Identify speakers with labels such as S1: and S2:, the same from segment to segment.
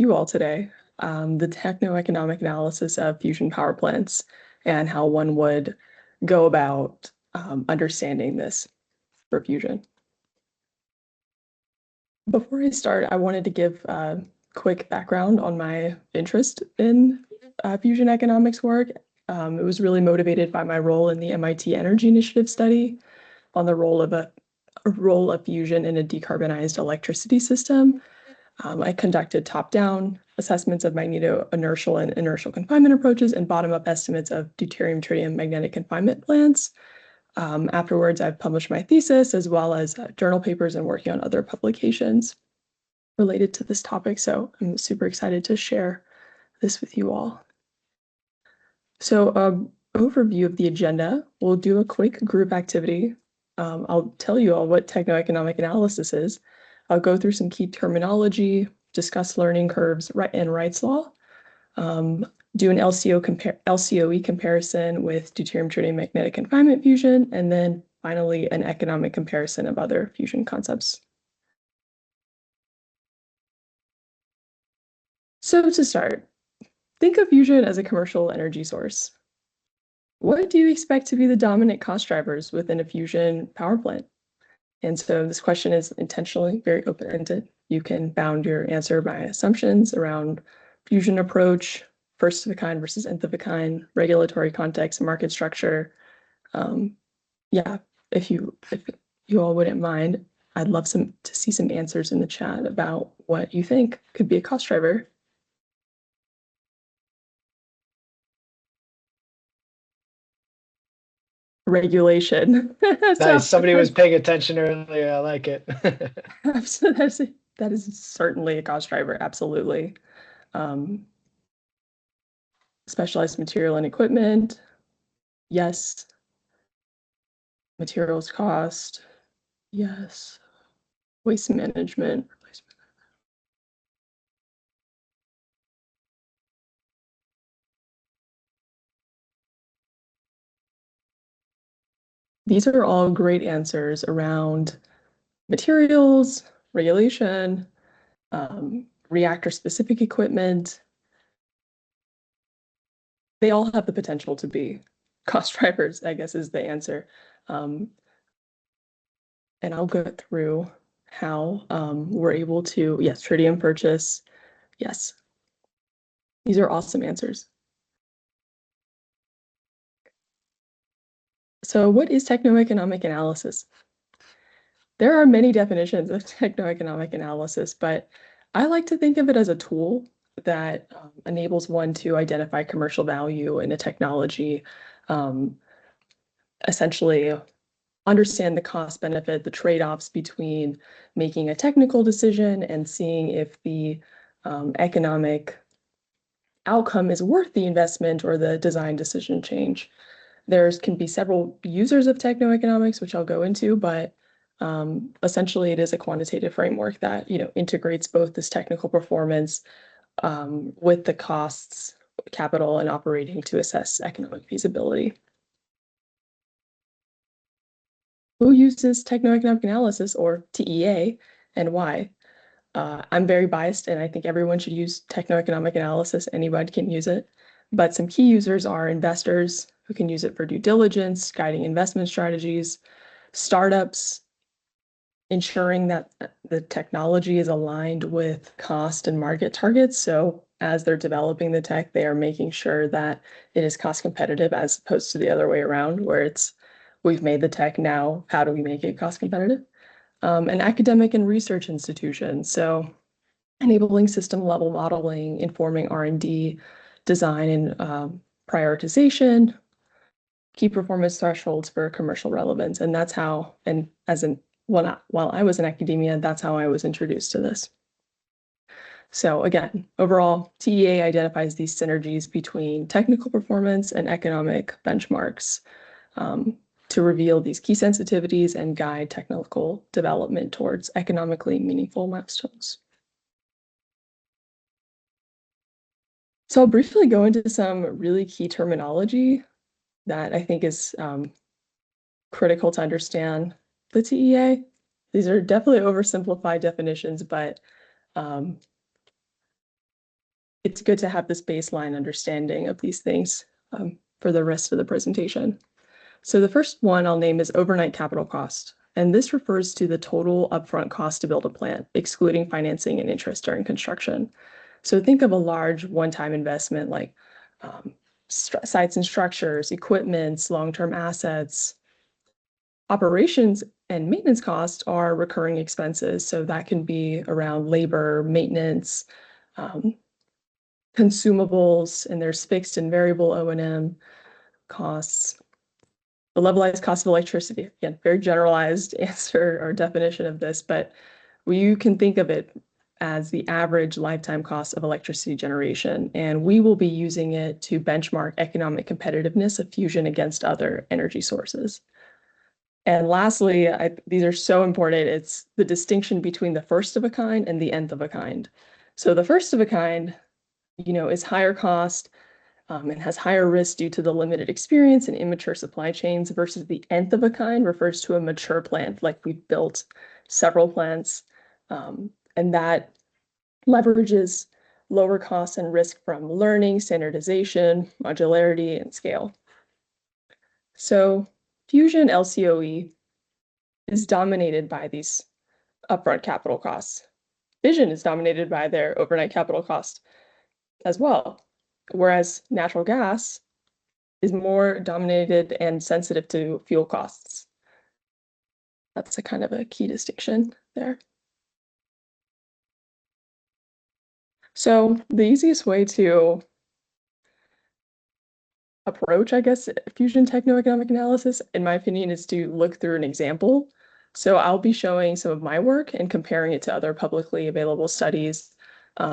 S1: you all today, the techno-economic analysis of fusion power plants and how one would go about understanding this for fusion. Before I start, I wanted to give a quick background on my interest in fusion economics work. It was really motivated by my role in the MIT Energy Initiative study on the role of fusion in a decarbonized electricity system. I conducted top-down assessments of magneto-inertial and inertial confinement approaches and bottom-up estimates of deuterium-tritium magnetic confinement plants. Afterwards, I've published my thesis as well as journal papers and working on other publications related to this topic. So I'm super excited to share this with you all. So overview of the agenda, we'll do a quick group activity. I'll tell you all what techno-economic analysis is. I'll go through some key terminology, discuss learning curves and Wright's law, do an LCOE comparison with deuterium-tritium magnetic confinement fusion, and then finally an economic comparison of other fusion concepts. So to start, think of fusion as a commercial energy source. What do you expect to be the dominant cost drivers within a fusion power plant? And so this question is intentionally very open-ended. You can bound your answer by assumptions around fusion approach, first of a kind versus nth of a kind, regulatory context, market structure. Yeah, if you all wouldn't mind, I'd love to see some answers in the chat about what you think could be a cost driver. Regulation.
S2: Nice. Somebody was paying attention earlier. I like it.
S1: That is certainly a cost driver. Absolutely. Specialized material and equipment. Yes. Materials cost. Yes. Waste management. These are all great answers around materials, regulation, reactor-specific equipment. They all have the potential to be cost drivers, I guess, is the answer. And I'll go through how we're able to, yes, tritium purchase, yes. These are awesome answers. So what is techno-economic analysis? There are many definitions of techno-economic analysis, but I like to think of it as a tool that enables one to identify commercial value in a technology, essentially understand the cost benefit, the trade-offs between making a technical decision and seeing if the economic outcome is worth the investment or the design decision change. There can be several users of techno-economics, which I'll go into, but essentially it is a quantitative framework that integrates both this technical performance with the costs, capital, and operating to assess economic feasibility. Who uses techno-economic analysis, or TEA, and why? I'm very biased, and I think everyone should use techno-economic analysis. Anybody can use it. But some key users are investors who can use it for due diligence, guiding investment strategies, startups, ensuring that the technology is aligned with cost and market targets. So as they're developing the tech, they are making sure that it is cost competitive as opposed to the other way around, where it's we've made the tech, now how do we make it cost competitive? And academic and research institutions. So enabling system level modeling, informing R&D, design and prioritization, key performance thresholds for commercial relevance. And that's how, and while I was in academia, that's how I was introduced to this. So again, overall, TEA identifies these synergies between technical performance and economic benchmarks to reveal these key sensitivities and guide technical development towards economically meaningful milestones. So I'll briefly go into some really key terminology that I think is critical to understand the TEA. These are definitely oversimplified definitions, but it's good to have this baseline understanding of these things for the rest of the presentation. So the first one I'll name is overnight capital cost. And this refers to the total upfront cost to build a plant, excluding financing and interest during construction. So think of a large one-time investment like sites and structures, equipments, long-term assets. Operations and maintenance costs are recurring expenses. So that can be around labor, maintenance, consumables, and there's fixed and variable O&M costs. The levelized cost of electricity, again, very generalized answer or definition of this, but you can think of it as the average lifetime cost of electricity generation, and we will be using it to benchmark economic competitiveness of fusion against other energy sources. And lastly, these are so important, it's the distinction between the first of a kind and the nth of a kind. So the first of a kind, is higher cost, and has higher risk due to the limited experience and immature supply chains versus the nth of a kind refers to a mature plant, like we've built several plants, and that leverages lower costs and risk from learning, standardization, modularity, and scale. So fusion LCOE is dominated by these upfront capital costs. Fission is dominated by their overnight capital cost as well. Whereas natural gas is more dominated and sensitive to fuel costs. That's a kind of a key distinction there. So the easiest way to approach, I guess, fusion techno-economic analysis, in my opinion, is to look through an example. So I'll be showing some of my work and comparing it to other publicly available studies,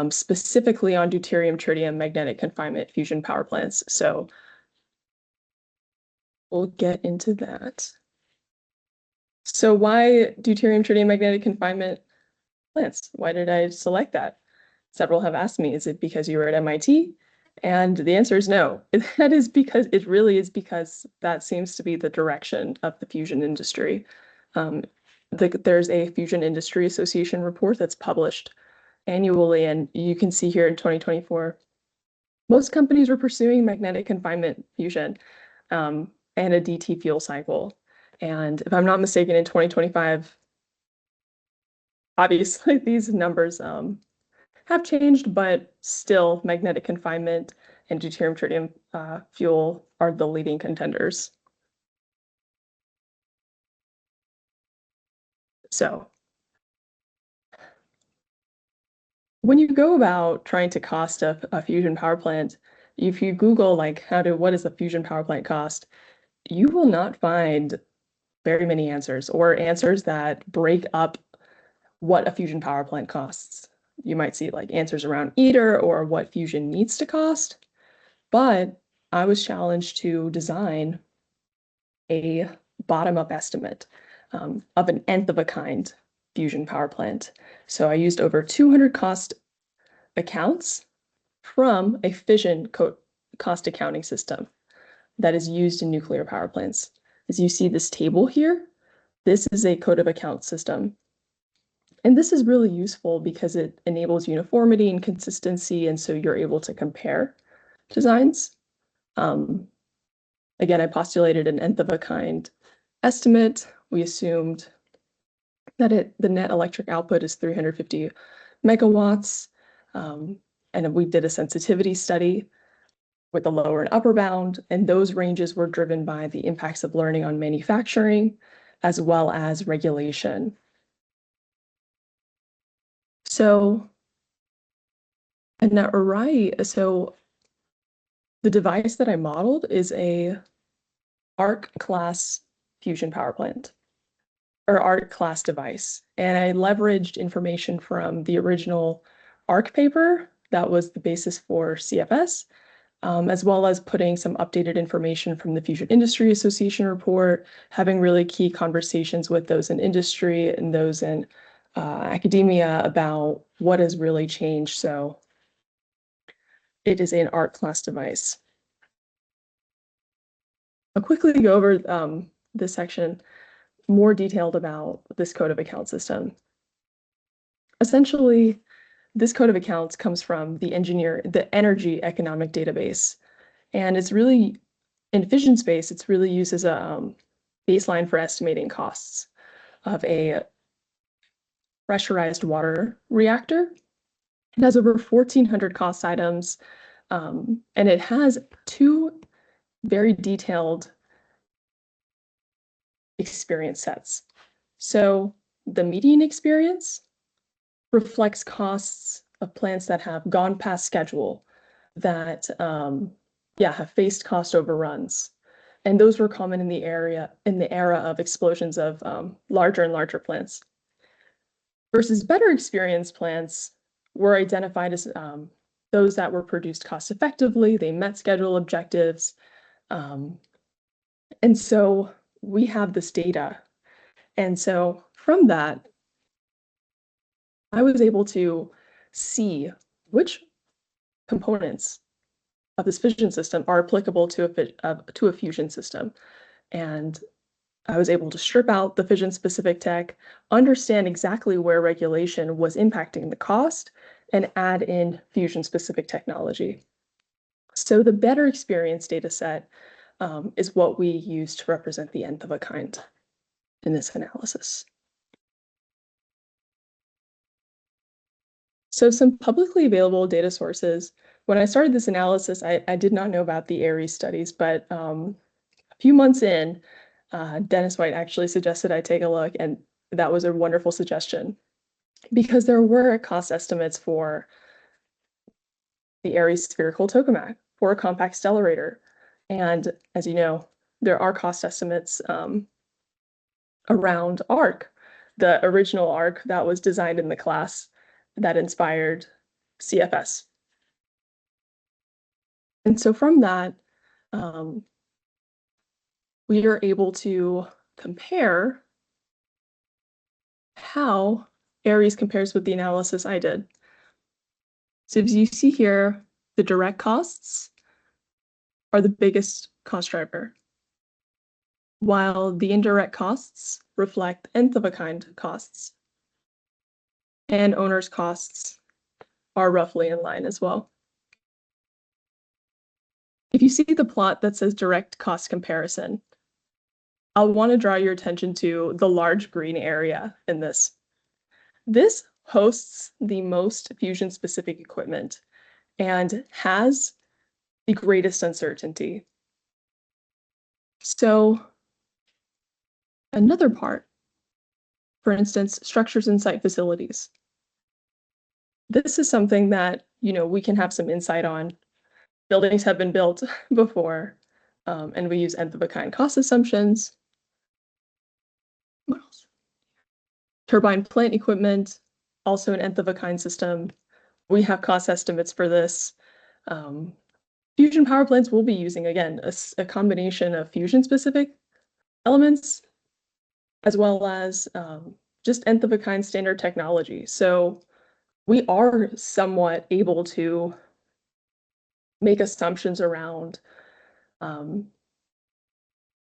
S1: specifically on deuterium-tritium magnetic confinement fusion power plants. So we'll get into that. So why deuterium-tritium magnetic confinement plants? Why did I select that? Several have asked me, is it because you were at MIT? And the answer is no. That is because it really is because that seems to be the direction of the fusion industry. There's a Fusion Industry Association report that's published annually, and you can see here in 2024, most companies were pursuing magnetic confinement fusion and a DT fuel cycle. And if I'm not mistaken, in 2025, obviously these numbers have changed, but still magnetic confinement and deuterium-tritium fuel are the leading contenders. So when you go about trying to cost a fusion power plant, if you Google like what does a fusion power plant cost, you will not find very many answers or answers that break up what a fusion power plant costs. You might see like answers around ITER or what fusion needs to cost, but I was challenged to design a bottom-up estimate of an nth of a kind fusion power plant. So I used over 200 cost accounts from a fission cost accounting system that is used in nuclear power plants. As you see this table here, this is a code of account system. And this is really useful because it enables uniformity and consistency, and so you're able to compare designs. Again, I postulated an nth of a kind estimate. We assumed that the net electric output is 350 megawatts. And we did a sensitivity study with the lower and upper bound, and those ranges were driven by the impacts of learning on manufacturing as well as regulation. So, and now, right, so the device that I modeled is a ARC class fusion power plant, or ARC class device. And I leveraged information from the original ARC paper that was the basis for CFS, as well as putting some updated information from the Fusion Industry Association report, having really key conversations with those in industry and those in academia about what has really changed. So it is an ARC class device. I'll quickly go over this section more detailed about this code of account system. Essentially, this code of accounts comes from the energy economic database. And it's really, in fission space, it's really used as a baseline for estimating costs of a pressurized water reactor. It has over 1,400 cost items, and it has two very detailed experience sets. So the median experience reflects costs of plants that have gone past schedule, that have faced cost overruns. And those were common in the era of explosions of larger and larger plants. Versus better experienced plants were identified as those that were produced cost effectively, they met schedule objectives. And so we have this data. And so from that, I was able to see which components of this fission system are applicable to a fusion system. And I was able to strip out the fission specific tech, understand exactly where regulation was impacting the cost, and add in fusion specific technology. So the better experience data set is what we use to represent the nth of a kind in this analysis. So some publicly available data sources. When I started this analysis, I did not know about the ARES studies, but a few months in, Dennis White actually suggested I take a look, and that was a wonderful suggestion because there were cost estimates for the ARES spherical tokamak for a compact stellarator. And as you know, there are cost estimates around ARC, the original ARC that was designed in the class that inspired CFS. And so from that, we are able to compare how ARES compares with the analysis I did. So as you see here, the direct costs are the biggest cost driver, while the indirect costs reflect nth of a kind costs, and owner's costs are roughly in line as well. If you see the plot that says direct cost comparison, I'll want to draw your attention to the large green area in this. This hosts the most fusion-specific equipment and has the greatest uncertainty. So another part, for instance, structures and site facilities. This is something that, we can have some insight on. Buildings have been built before, and we use nth of a kind cost assumptions. What else? Turbine plant equipment, also an nth of a kind system. We have cost estimates for this. Fusion power plants will be using, again, a combination of fusion-specific elements as well as just nth of a kind standard technology. So we are somewhat able to make assumptions around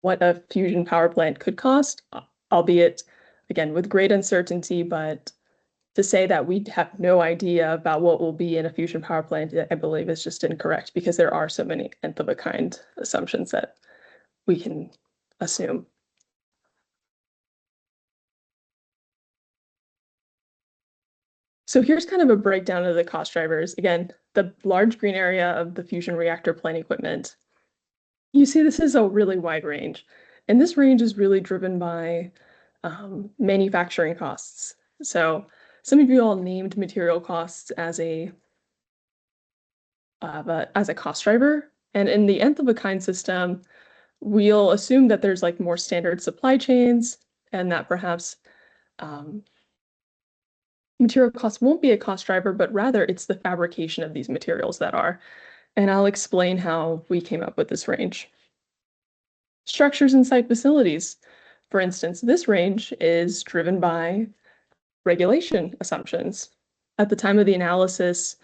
S1: what a fusion power plant could cost, albeit, again, with great uncertainty, but to say that we have no idea about what will be in a fusion power plant, I believe is just incorrect because there are so many nth of a kind assumptions that we can assume. So here's kind of a breakdown of the cost drivers. Again, the large green area of the fusion reactor plant equipment. You see this is a really wide range, and this range is really driven by manufacturing costs. So some of you all named material costs as a cost driver, and in the nth of a kind system, we'll assume that there's like more standard supply chains and that perhaps material costs won't be a cost driver, but rather it's the fabrication of these materials that are. And I'll explain how we came up with this range. Structures and site facilities. For instance, this range is driven by regulation assumptions. At the time of the analysis,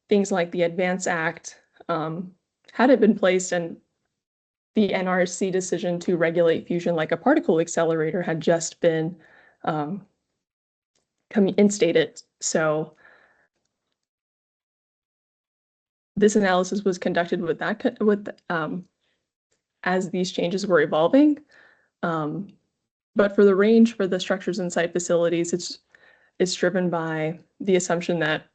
S1: things like the Advance Act had it been placed and the NRC decision to regulate fusion like a particle accelerator had just been instated. So this analysis was conducted with as these changes were evolving. But for the range for the structures and site facilities, it's driven by the assumption that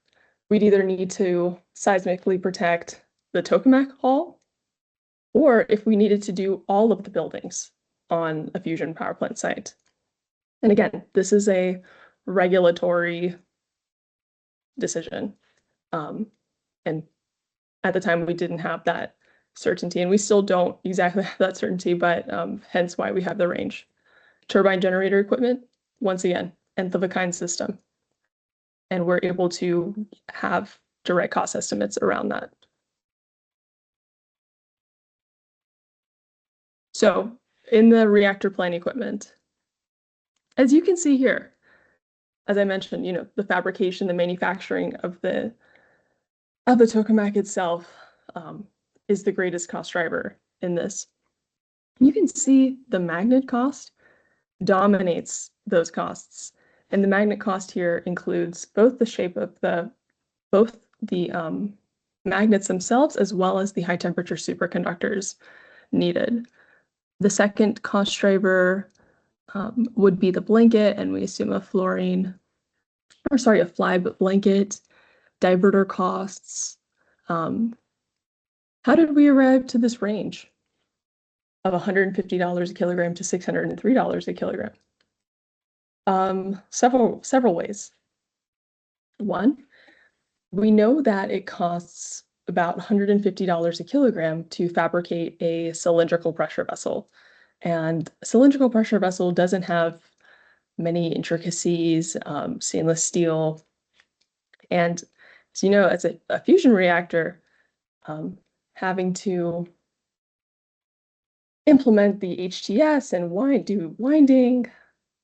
S1: we'd either need to seismically protect the tokamak hull, or if we needed to do all of the buildings on a fusion power plant site. And again, this is a regulatory decision. And at the time, we didn't have that certainty, and we still don't exactly have that certainty, but hence why we have the range. Turbine generator equipment, once again, nth of a kind system. And we're able to have direct cost estimates around that. So in the reactor plant equipment, as you can see here, as I mentioned, the fabrication, the manufacturing of the tokamak itself is the greatest cost driver in this. You can see the magnet cost dominates those costs. And the magnet cost here includes both the shape of both the magnets themselves as well as the high temperature superconductors needed. The second cost driver would be the blanket, and we assume a fly blanket, diverter costs. How did we arrive to this range of $150 a kilogram to $603 a kilogram? Several ways. One, we know that it costs about $150 a kilogram to fabricate a cylindrical pressure vessel. And a cylindrical pressure vessel doesn't have many intricacies, stainless steel. And as you know, as a fusion reactor, having to implement the HTS and do winding,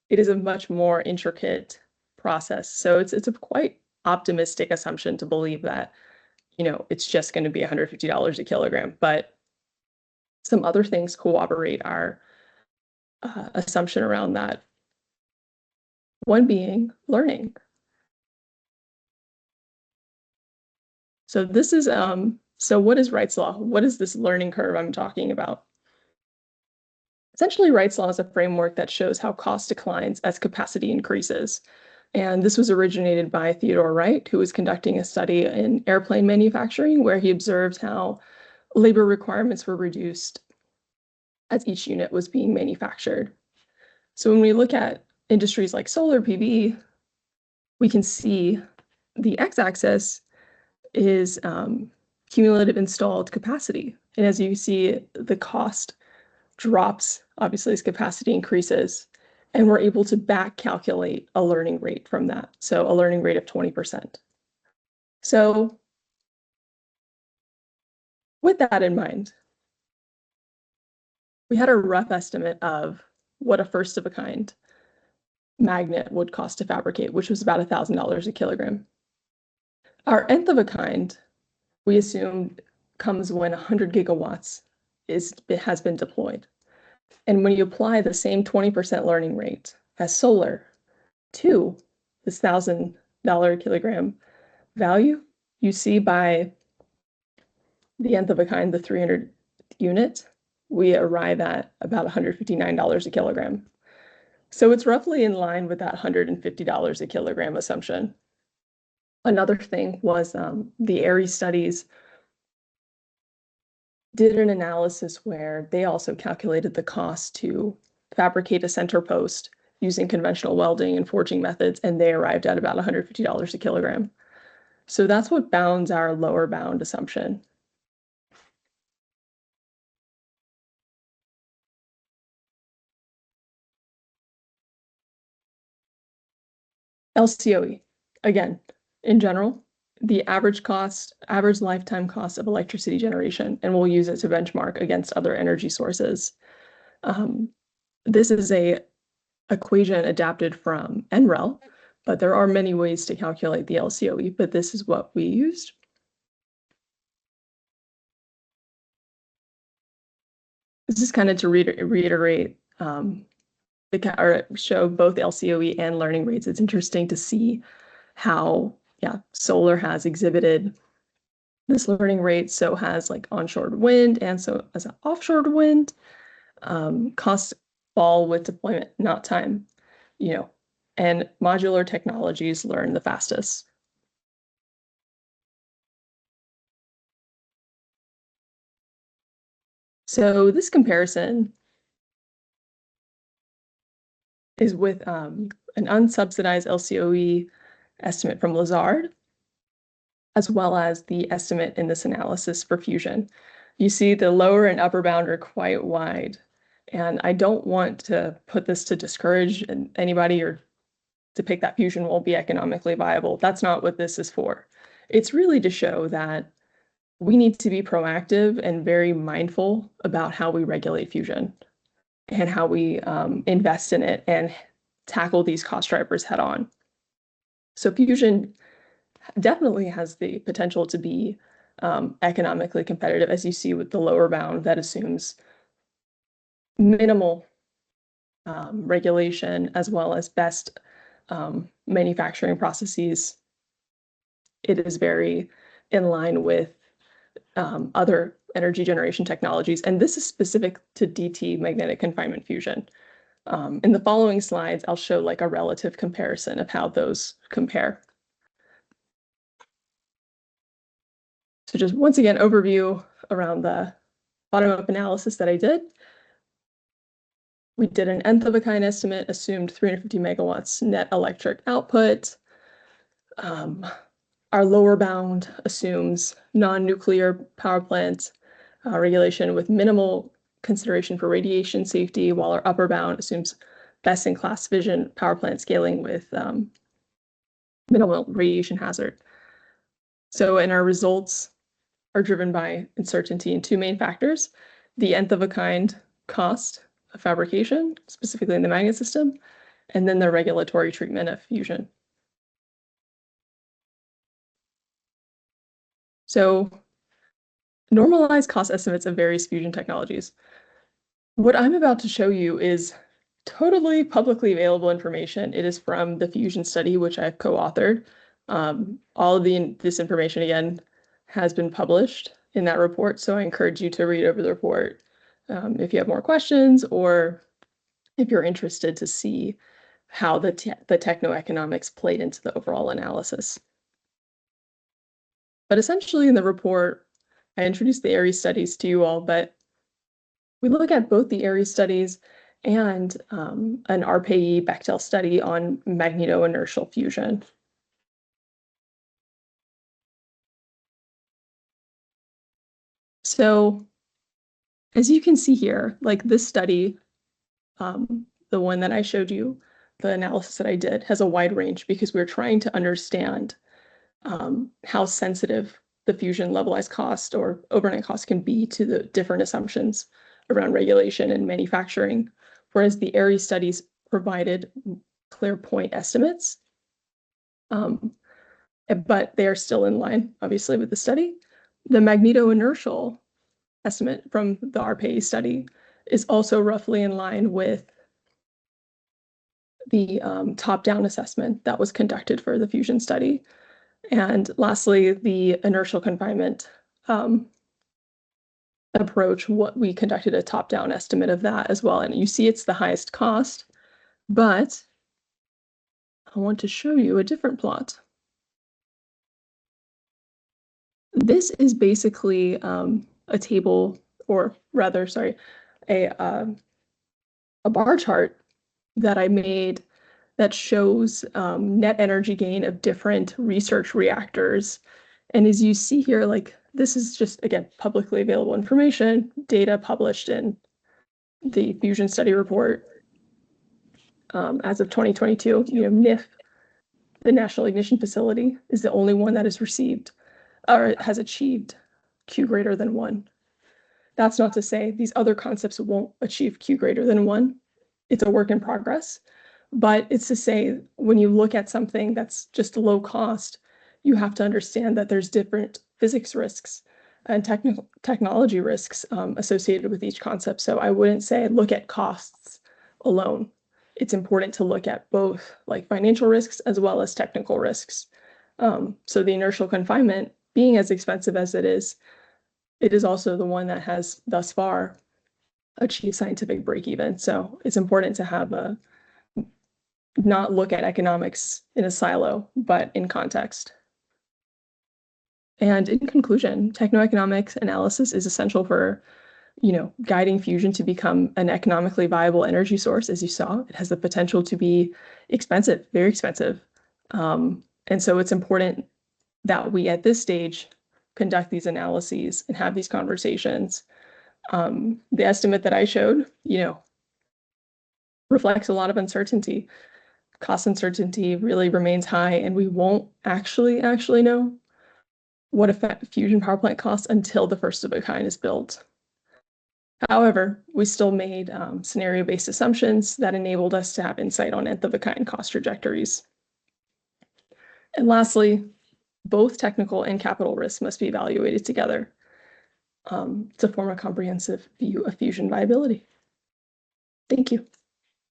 S1: it is a much more intricate process. So it's a quite optimistic assumption to believe that, it's just going to be $150 a kilogram. But some other things corroborate our assumption around that. One being learning. So this is so what is Wright's law? What is this learning curve I'm talking about? Essentially, Wright's law is a framework that shows how cost declines as capacity increases. And this was originated by Theodore Wright, who was conducting a study in airplane manufacturing, where he observed how labor requirements were reduced as each unit was being manufactured. So when we look at industries like solar PV, we can see the x-axis is cumulative installed capacity. And as you see, the cost drops, obviously, as capacity increases, and we're able to back calculate a learning rate from that. So a learning rate of 20%. So with that in mind, we had a rough estimate of what a first of a kind magnet would cost to fabricate, which was about $1,000 a kilogram. Our nth of a kind, we assumed, comes when 100 gigawatts has been deployed. And when you apply the same 20% learning rate as solar to this $1,000 a kilogram value, you see by the nth of a kind, the 300 unit, we arrive at about $159 a kilogram. So it's roughly in line with that $150 a kilogram assumption. Another thing was the ARES studies did an analysis where they also calculated the cost to fabricate a center post using conventional welding and forging methods, and they arrived at about $150 a kilogram. So that's what bounds our lower bound assumption. LCOE, again, in general, the average lifetime cost of electricity generation, and we'll use it to benchmark against other energy sources. This is a equation adapted from NREL, but there are many ways to calculate the LCOE, but this is what we used. This is kind of to reiterate or show both LCOE and learning rates. It's interesting to see how, solar has exhibited This learning rate so has like onshore wind and so as an offshore wind. Costs fall with deployment, not time, and modular technologies learn the fastest. So this comparison is with an unsubsidized LCOE estimate from Lazard, as well as the estimate in this analysis for fusion. You see the lower and upper bound are quite wide. And I don't want to put this to discourage anybody or to pick that fusion won't be economically viable. That's not what this is for. It's really to show that we need to be proactive and very mindful about how we regulate fusion and how we invest in it and tackle these cost drivers head on. So fusion definitely has the potential to be economically competitive, as you see with the lower bound that assumes minimal regulation as well as best manufacturing processes. It is very in line with other energy generation technologies, and this is specific to DT magnetic confinement fusion. In the following slides, I'll show like a relative comparison of how those compare. So just once again, overview around the bottom-up analysis that I did. We did an nth of a kind estimate, assumed 350 megawatts net electric output. Our lower bound assumes non-nuclear power plant regulation with minimal consideration for radiation safety, while our upper bound assumes best-in-class fission power plant scaling with minimal radiation hazard. So, and our results are driven by uncertainty in two main factors: the nth of a kind cost of fabrication, specifically in the magnet system, and then the regulatory treatment of fusion. So normalized cost estimates of various fusion technologies. What I'm about to show you is totally publicly available information. It is from the fusion study, which I've co-authored. All of this information, again, has been published in that report, so I encourage you to read over the report if you have more questions or if you're interested to see how the techno-economics played into the overall analysis. But essentially in the report, I introduced the ARES studies to you all, but we look at both the ARES studies and an RPE Bechtel study on magneto-inertial fusion. So as you can see here, like this study, the one that I showed you, the analysis that I did has a wide range because we're trying to understand how sensitive the fusion levelized cost or overnight cost can be to the different assumptions around regulation and manufacturing, whereas the ARES studies provided clear point estimates, but they are still in line, obviously, with the study. The magneto-inertial estimate from the RPE study is also roughly in line with the top-down assessment that was conducted for the fusion study. And lastly, the inertial confinement approach, what we conducted a top-down estimate of that as well. And you see it's the highest cost, but I want to show you a different plot. This is basically a table, or rather, sorry, a bar chart that I made that shows net energy gain of different research reactors. And as you see here, like this is just, again, publicly available information, data published in the fusion study report as of 2022. NIF, the National Ignition Facility, is the only one that has received or has achieved Q greater than 1. That's not to say these other concepts won't achieve Q greater than 1. It's a work in progress. But it's to say, when you look at something that's just low cost, you have to understand that there's different physics risks and technology risks associated with each concept. So I wouldn't say look at costs alone. It's important to look at both like financial risks as well as technical risks. So the inertial confinement being as expensive as it is also the one that has thus far achieved scientific break-even. So it's important to have not look at economics in a silo, but in context. And in conclusion, techno-economic analysis is essential for, guiding fusion to become an economically viable energy source. As you saw, it has the potential to be expensive, very expensive. And so it's important that we at this stage conduct these analyses and have these conversations. The estimate that I showed, reflects a lot of uncertainty. Cost uncertainty really remains high, and we won't actually know what a fusion power plant costs until the first of a kind is built. However, we still made scenario-based assumptions that enabled us to have insight on nth of a kind cost trajectories. And lastly, both technical and capital risks must be evaluated together to form a comprehensive view of fusion viability. Thank you.